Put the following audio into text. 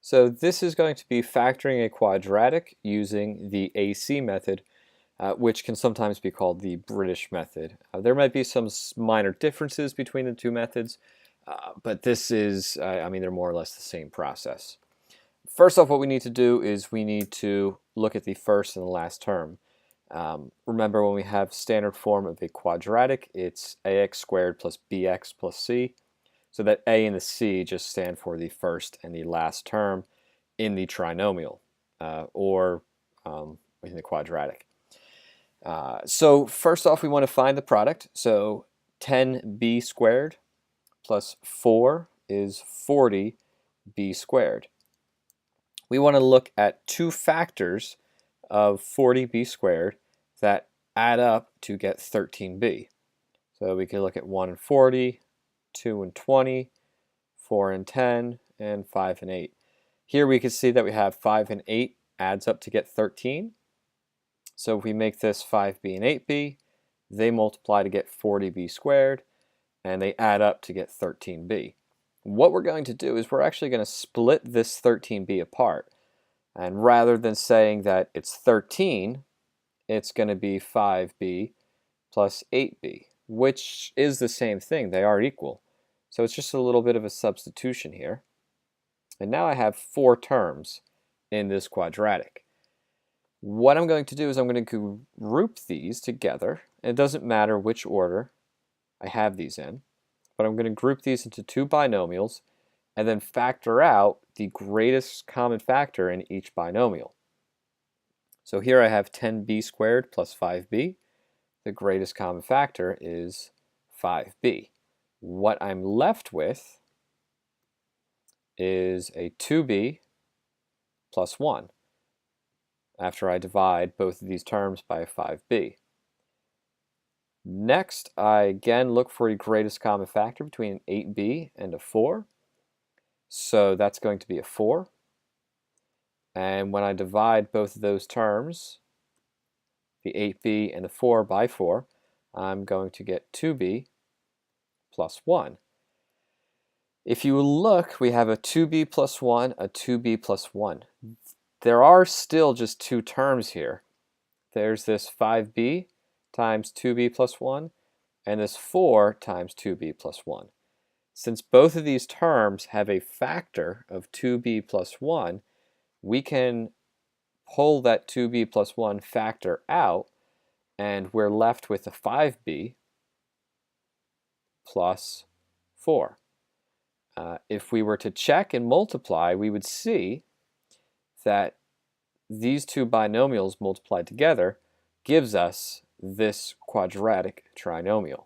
So this is going to be factoring a quadratic using the AC method, which can sometimes be called the British method. There might be some minor differences between the two methods, but this is, I mean, they're more or less the same process. First off, what we need to do is we need to look at the first and the last term. Remember, when we have standard form of a quadratic, it's ax squared plus bx plus c. So that a and the c just stand for the first and the last term in the trinomial, or in the quadratic. So first off, we want to find the product. So 10b squared plus 4 is 40b squared. We want to look at two factors of 40b squared that add up to get 13b. So we can look at 1 and 40, 2 and 20, 4 and 10, and 5 and 8. Here we can see that we have 5 and 8 adds up to get 13. So if we make this 5b and 8b, they multiply to get 40b squared, and they add up to get 13b. What we're going to do is we're actually going to split this 13b apart. And rather than saying that it's 13, it's going to be 5b plus 8b, which is the same thing. They are equal. So it's just a little bit of a substitution here. And now I have 4 terms in this quadratic. What I'm going to do is I'm going to group these together. And it doesn't matter which order I have these in, but I'm going to group these into 2 binomials and then factor out the greatest common factor in each binomial. So here I have 10b squared plus 5b. The greatest common factor is 5b. What I'm left with is a 2b plus 1 after I divide both of these terms by 5b. Next, I again look for the greatest common factor between an 8b and a 4. So that's going to be a 4. And when I divide both of those terms, the 8b and the 4 by 4, I'm going to get 2b plus 1. If you look, we have a 2b plus 1, a 2b plus 1. There are still just 2 terms here. There's this 5b times 2b plus 1, and this 4 times 2b plus 1. Since both of these terms have a factor of 2b plus 1, we can pull that 2b plus 1 factor out, and we're left with a 5b plus 4. If we were to check and multiply, we would see that these 2 binomials multiplied together gives us this quadratic trinomial.